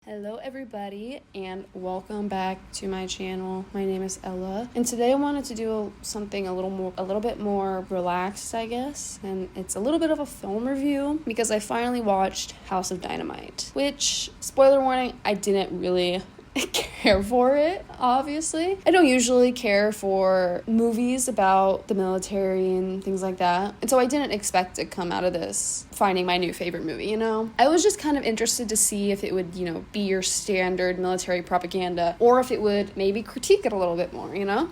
Hello everybody and welcome back to my channel. My name is Ella and today I wanted to do something a little bit more relaxed, I guess, and it's a little bit of a film review because I finally watched House of Dynamite, which, spoiler warning, I didn't really care for it, obviously. I don't usually care for movies about the military and things like that, and so I didn't expect to come out of this finding my new favorite movie, I was just kind of interested to see if it would, be your standard military propaganda, or if it would maybe critique it a little bit more,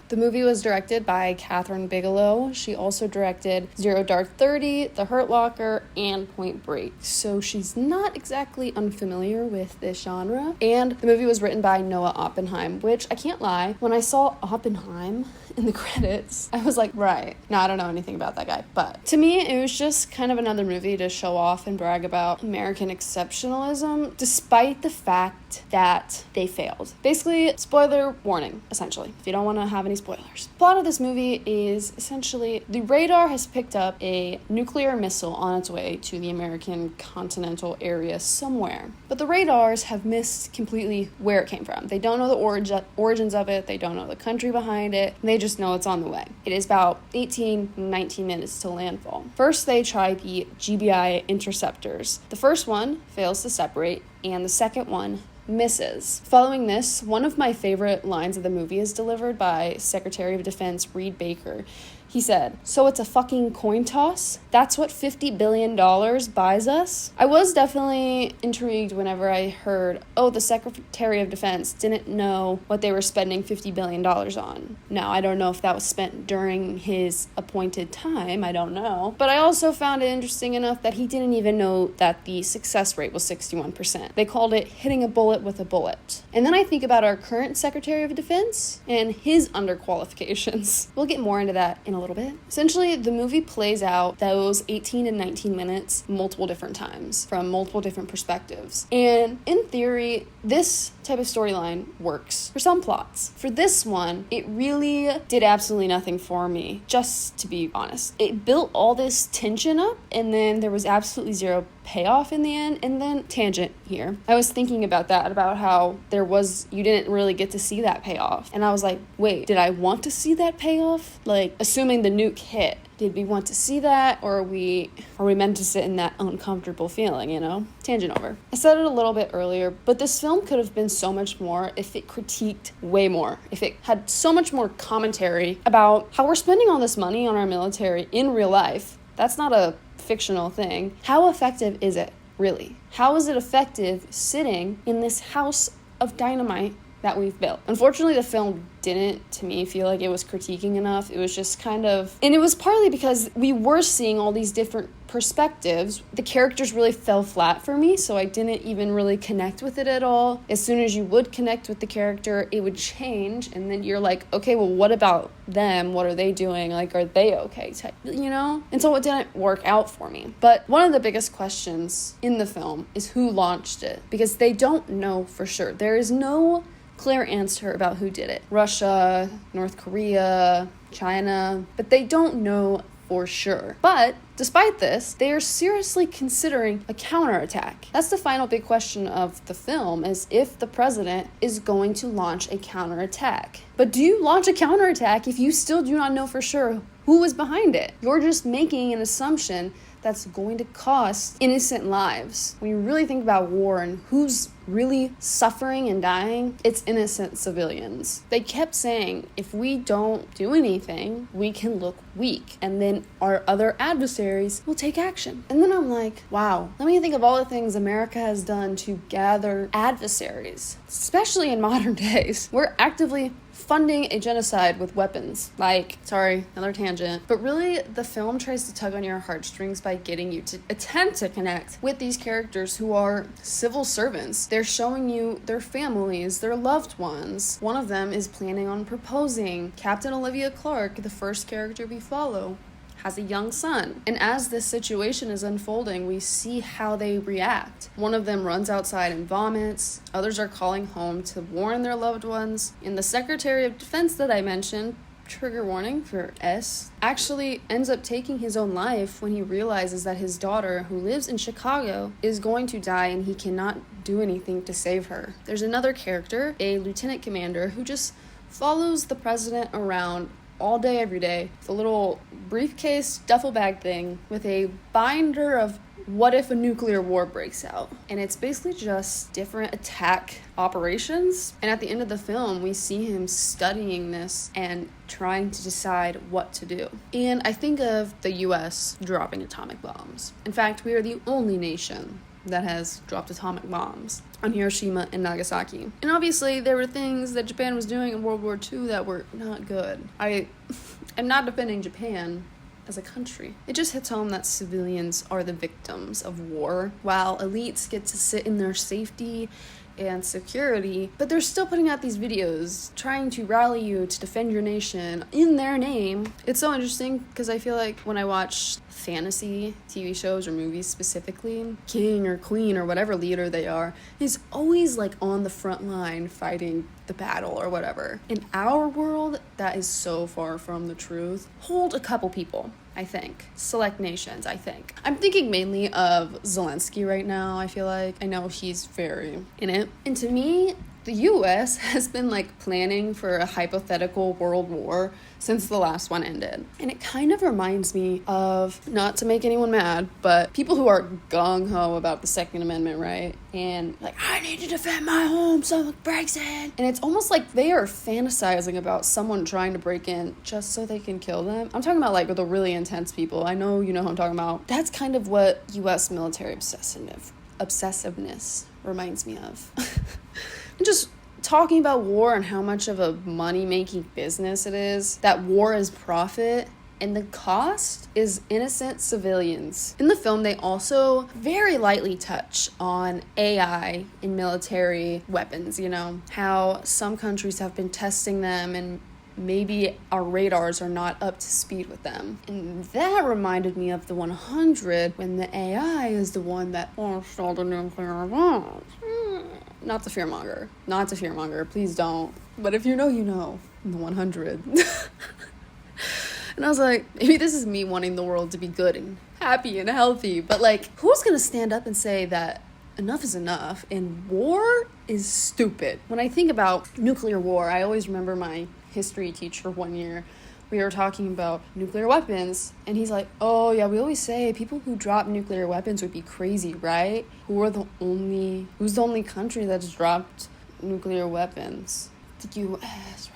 The movie was directed by Catherine Bigelow. She also directed Zero Dark 30, The Hurt Locker, and Point Break, so she's not exactly unfamiliar with this genre. And the movie was written by Noah Oppenheim, which I can't lie, when I saw Oppenheim in the credits, I was like, right, no, I don't know anything about that guy. But to me, it was just kind of another movie to show off and brag about American exceptionalism, despite the fact that they failed. Basically, spoiler warning, essentially, if you don't want to have any spoilers. The plot of this movie is essentially the radar has picked up a nuclear missile on its way to the American continental area somewhere, but the radars have missed completely where it came from. They don't know the origins of it, they don't know the country behind it, they just know it's on the way. It is about 19 minutes to landfall. First, they try the GBI interceptors. The first one fails to separate, and the second one misses. Following this, one of my favorite lines of the movie is delivered by Secretary of Defense Reed Baker. He said, "So it's a fucking coin toss? That's what $50 billion buys us?" I was definitely intrigued whenever I heard, the Secretary of Defense didn't know what they were spending $50 billion on. Now, I don't know if that was spent during his appointed time, I don't know. But I also found it interesting enough that he didn't even know that the success rate was 61%. They called it hitting a bullet with a bullet. And then I think about our current Secretary of Defense and his underqualifications. We'll get more into that in a little bit. Essentially, the movie plays out those 18 and 19 minutes multiple different times from multiple different perspectives. And in theory, this type of storyline works for some plots. For this one, it really did absolutely nothing for me, just to be honest. It built all this tension up, and then there was absolutely zero payoff in the end. And then, tangent here, I was thinking about that, about how you didn't really get to see that payoff. And I was like, wait, did I want to see that payoff? Like, assuming the nuke hit, did we want to see that, or are we meant to sit in that uncomfortable feeling, Tangent over. I said it a little bit earlier, but this film could have been so much more if it critiqued way more, if it had so much more commentary about how we're spending all this money on our military in real life. That's not a fictional thing. How effective is it, really? How is it effective sitting in this house of dynamite that we've built? Unfortunately, the film didn't, to me, feel like it was critiquing enough. It was just kind of, and it was partly because we were seeing all these different perspectives. The characters really fell flat for me, so I didn't even really connect with it at all. As soon as you would connect with the character, it would change, and then you're like, okay, well, what about them? What are they doing? Like, are they okay? And so it didn't work out for me. But one of the biggest questions in the film is who launched it, because they don't know for sure. There is no clear answer about who did it. Russia, North Korea, China, but they don't know for sure. But despite this, they are seriously considering a counterattack. That's the final big question of the film, is if the president is going to launch a counterattack. But do you launch a counterattack if you still do not know for sure who is behind it? You're just making an assumption that's going to cost innocent lives. When you really think about war and who's really suffering and dying, it's innocent civilians. They kept saying, if we don't do anything, we can look weak, and then our other adversaries will take action. And then I'm like, wow, let me think of all the things America has done to gather adversaries, especially in modern days. We're actively funding a genocide with weapons. Sorry, another tangent. But really, the film tries to tug on your heartstrings by getting you to attempt to connect with these characters who are civil servants. They're showing you their families, their loved ones. One of them is planning on proposing. Captain Olivia Clarke, the first character we follow, has a young son. And as this situation is unfolding, we see how they react. One of them runs outside and vomits. Others are calling home to warn their loved ones. And the Secretary of Defense that I mentioned trigger warning for S, actually ends up taking his own life when he realizes that his daughter, who lives in Chicago, is going to die and he cannot do anything to save her. There's another character, a lieutenant commander, who just follows the president around all day, every day, with a little briefcase duffel bag thing with a binder of what if a nuclear war breaks out. And it's basically just different attack operations. And at the end of the film, we see him studying this and trying to decide what to do. And I think of the US dropping atomic bombs. In fact, we are the only nation that has dropped atomic bombs on Hiroshima and Nagasaki. And obviously, there were things that Japan was doing in World War II that were not good. I am not defending Japan as a country. It just hits home that civilians are the victims of war, while elites get to sit in their safety and security, but they're still putting out these videos trying to rally you to defend your nation in their name. It's so interesting because I feel like when I watch fantasy TV shows or movies specifically, king or queen or whatever leader they are is always like on the front line fighting the battle or whatever. In our world, that is so far from the truth. Hold a couple people, I think. Select nations, I think. I'm thinking mainly of Zelensky right now, I feel like. I know he's very in it. And to me, the US has been like planning for a hypothetical world war since the last one ended. And it kind of reminds me of, not to make anyone mad, but people who are gung-ho about the Second Amendment, right? And like, I need to defend my home, someone breaks in. And it's almost like they are fantasizing about someone trying to break in just so they can kill them. I'm talking about like the really intense people. I know you know who I'm talking about. That's kind of what US military obsessiveness reminds me of. And just talking about war and how much of a money-making business it is, that war is profit, and the cost is innocent civilians. In the film, they also very lightly touch on AI in military weapons, you know, how some countries have been testing them and maybe our radars are not up to speed with them. And that reminded me of the 100, when the AI is the one that launched all the nuclear bombs. Not to fearmonger, please don't. But if you know, you know, the 100. And I was like, maybe this is me wanting the world to be good and happy and healthy, but like, who's gonna stand up and say that enough is enough and war is stupid? When I think about nuclear war, I always remember my history teacher one year. We were talking about nuclear weapons, and he's like, oh yeah, we always say people who drop nuclear weapons would be crazy, right? Who's the only country that's dropped nuclear weapons? The US,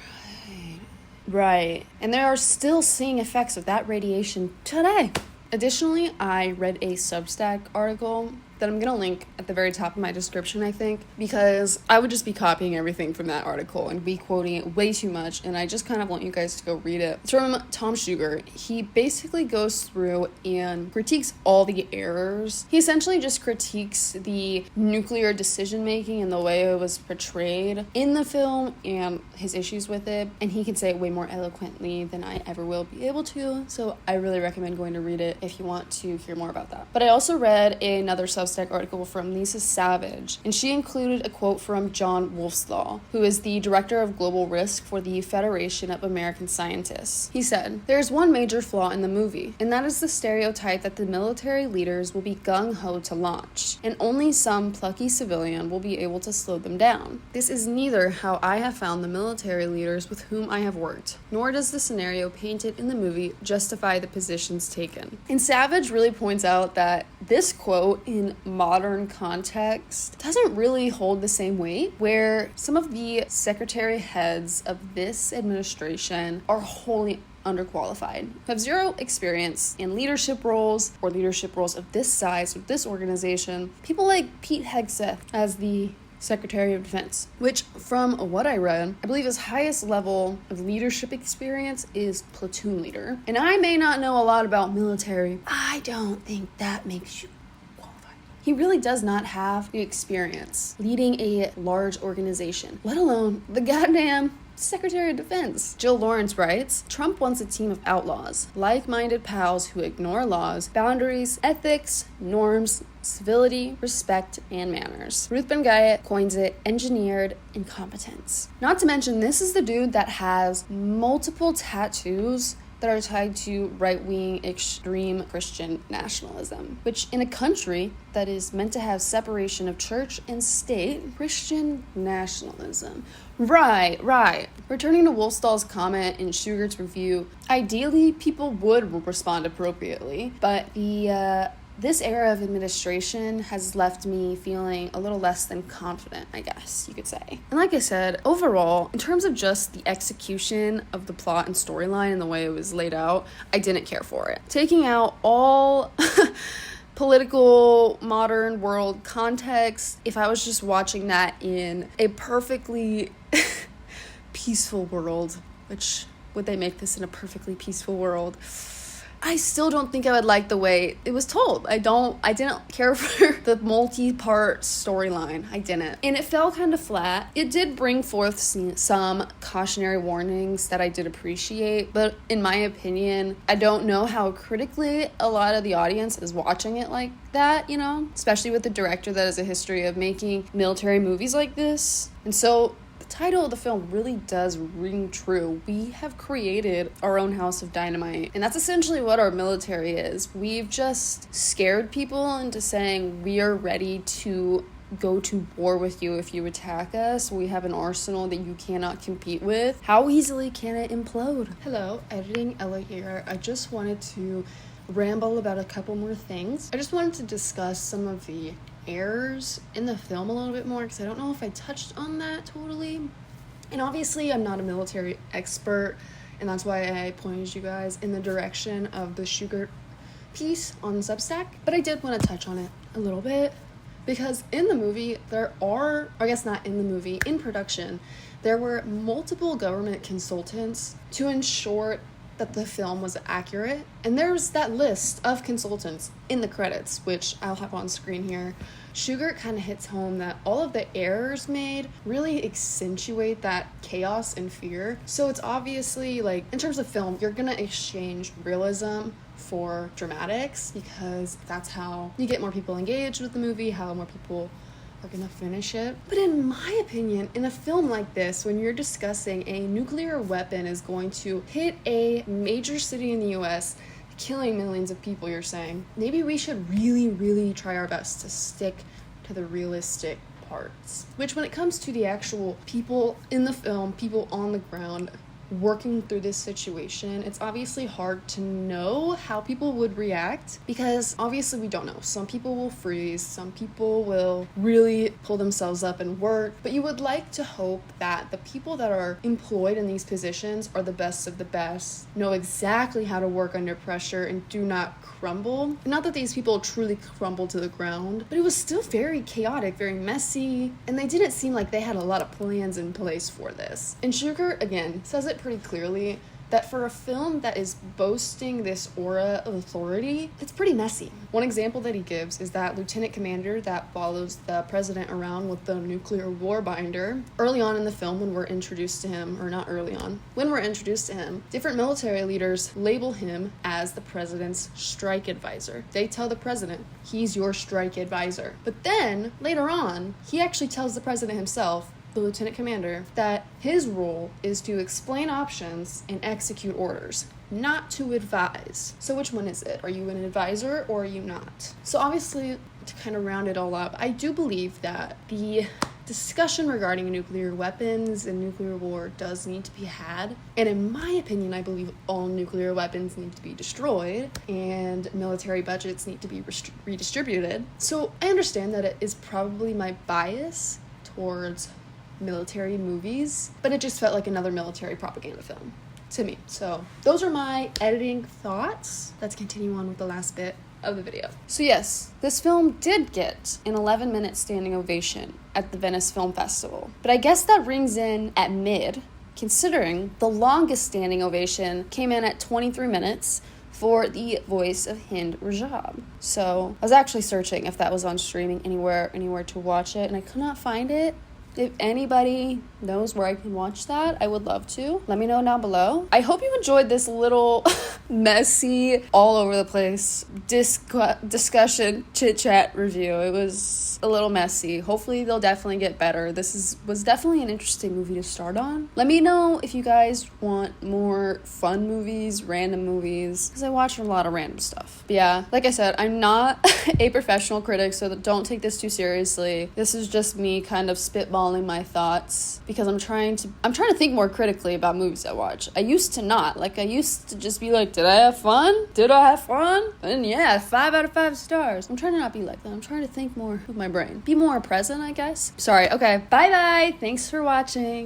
right. And they are still seeing effects of that radiation today. Additionally, I read a Substack article that I'm going to link at the very top of my description, I think, because I would just be copying everything from that article and be quoting it way too much, and I just kind of want you guys to go read it. It's from Tom Sugar. He basically goes through and critiques all the errors. He essentially just critiques the nuclear decision-making and the way it was portrayed in the film and his issues with it, and he can say it way more eloquently than I ever will be able to, so I really recommend going to read it if you want to hear more about that. But I also read another Substack article from Lisa Savage, and she included a quote from John Wolfslaw, who is the director of global risk for the Federation of American Scientists. He said, "There's one major flaw in the movie, and that is the stereotype that the military leaders will be gung-ho to launch, and only some plucky civilian will be able to slow them down. This is neither how I have found the military leaders with whom I have worked, nor does the scenario painted in the movie justify the positions taken." And Savage really points out that this quote in modern context doesn't really hold the same weight, where some of the secretary heads of this administration are wholly underqualified, have zero experience in leadership roles or leadership roles of this size with this organization. People like Pete Hegseth as the Secretary of Defense, which from what I read, I believe his highest level of leadership experience is platoon leader. And I may not know a lot about military. I don't think that makes you qualified. He really does not have the experience leading a large organization, let alone the goddamn Secretary of Defense. Jill Lawrence writes, Trump wants a team of outlaws, like-minded pals who ignore laws, boundaries, ethics, norms, civility, respect, and manners. Ruth Ben-Ghiat coins it engineered incompetence. Not to mention, this is the dude that has multiple tattoos that are tied to right-wing extreme Christian nationalism, which in a country that is meant to have separation of church and state, Christian nationalism. Right. Returning to Wolfstall's comment in Sugart's review, ideally people would respond appropriately, but this era of administration has left me feeling a little less than confident, I guess you could say. And like I said, overall, in terms of just the execution of the plot and storyline and the way it was laid out, I didn't care for it. Taking out all political modern world context, if I was just watching that in a perfectly peaceful world, which would they make this in a perfectly peaceful world? I still don't think I would like the way it was told. I didn't care for the multi-part storyline. I didn't. And it fell kind of flat. It did bring forth some cautionary warnings that I did appreciate, but in my opinion, I don't know how critically a lot of the audience is watching it like that, especially with the director that has a history of making military movies like this. And so the title of the film really does ring true. We have created our own House of Dynamite, and that's essentially what our military is. We've just scared people into saying we are ready to go to war with you if you attack us. We have an arsenal that you cannot compete with. How easily can it implode? Hello, editing Ella here. I just wanted to ramble about a couple more things. I just wanted to discuss some of the errors in the film a little bit more, because I don't know if I touched on that totally. And obviously I'm not a military expert, and that's why I pointed you guys in the direction of the Sugar piece on Substack, but I did want to touch on it a little bit, because in the movie in production there were multiple government consultants to ensure that the film was accurate, and there's that list of consultants in the credits, which I'll have on screen here. Sugar kind of hits home that all of the errors made really accentuate that chaos and fear. So it's obviously, like, in terms of film, you're gonna exchange realism for dramatics, because that's how you get more people engaged with the movie, how more people are gonna finish it. But in my opinion, in a film like this, when you're discussing a nuclear weapon is going to hit a major city in the US, killing millions of people, you're saying, maybe we should really try our best to stick to the realistic parts. Which, when it comes to the actual people in the film, people on the ground working through this situation, it's obviously hard to know how people would react, because obviously we don't know. Some people will freeze, some people will really pull themselves up and work, but you would like to hope that the people that are employed in these positions are the best of the best, know exactly how to work under pressure, and do not crumble. Not that these people truly crumbled to the ground, but it was still very chaotic, very messy, and they didn't seem like they had a lot of plans in place for this. And Sugar, again, says it pretty clearly that for a film that is boasting this aura of authority, it's pretty messy. One example that he gives is that lieutenant commander that follows the president around with the nuclear war binder. Early on in the film, when we're introduced to him, or not early on, when we're introduced to him, different military leaders label him as the president's strike advisor. They tell the president, he's your strike advisor. But then, later on, he actually tells the president himself, the lieutenant commander, that his role is to explain options and execute orders, not to advise. So which one is it? Are you an advisor or are you not? So obviously, to kind of round it all up, I do believe that the discussion regarding nuclear weapons and nuclear war does need to be had. And in my opinion, I believe all nuclear weapons need to be destroyed and military budgets need to be redistributed. So I understand that it is probably my bias towards military movies, but it just felt like another military propaganda film to me. So those are my editing thoughts. Let's continue on with the last bit of the video. So yes, this film did get an 11-minute standing ovation at the Venice Film Festival, but I guess that rings in at mid, considering the longest standing ovation came in at 23 minutes for the voice of Hind Rajab. So I was actually searching if that was on streaming anywhere to watch it, and I could not find it. If anybody knows where I can watch that, I would love to. Let me know down below. I hope you enjoyed this little messy, all over the place discussion chit chat review. It was a little messy. Hopefully they'll definitely get better. This was definitely an interesting movie to start on. Let me know if you guys want more fun movies, random movies, because I watch a lot of random stuff. But yeah, like I said, I'm not a professional critic, so don't take this too seriously. This is just me kind of spitballing my thoughts because I'm trying to think more critically about movies I watch. I used to not. Like, I used to just be like, did I have fun? Did I have fun? And yeah, 5 out of 5 stars. I'm trying to not be like that. I'm trying to think more with my brain. Be more present, I guess. Sorry. Okay. Bye-bye. Thanks for watching.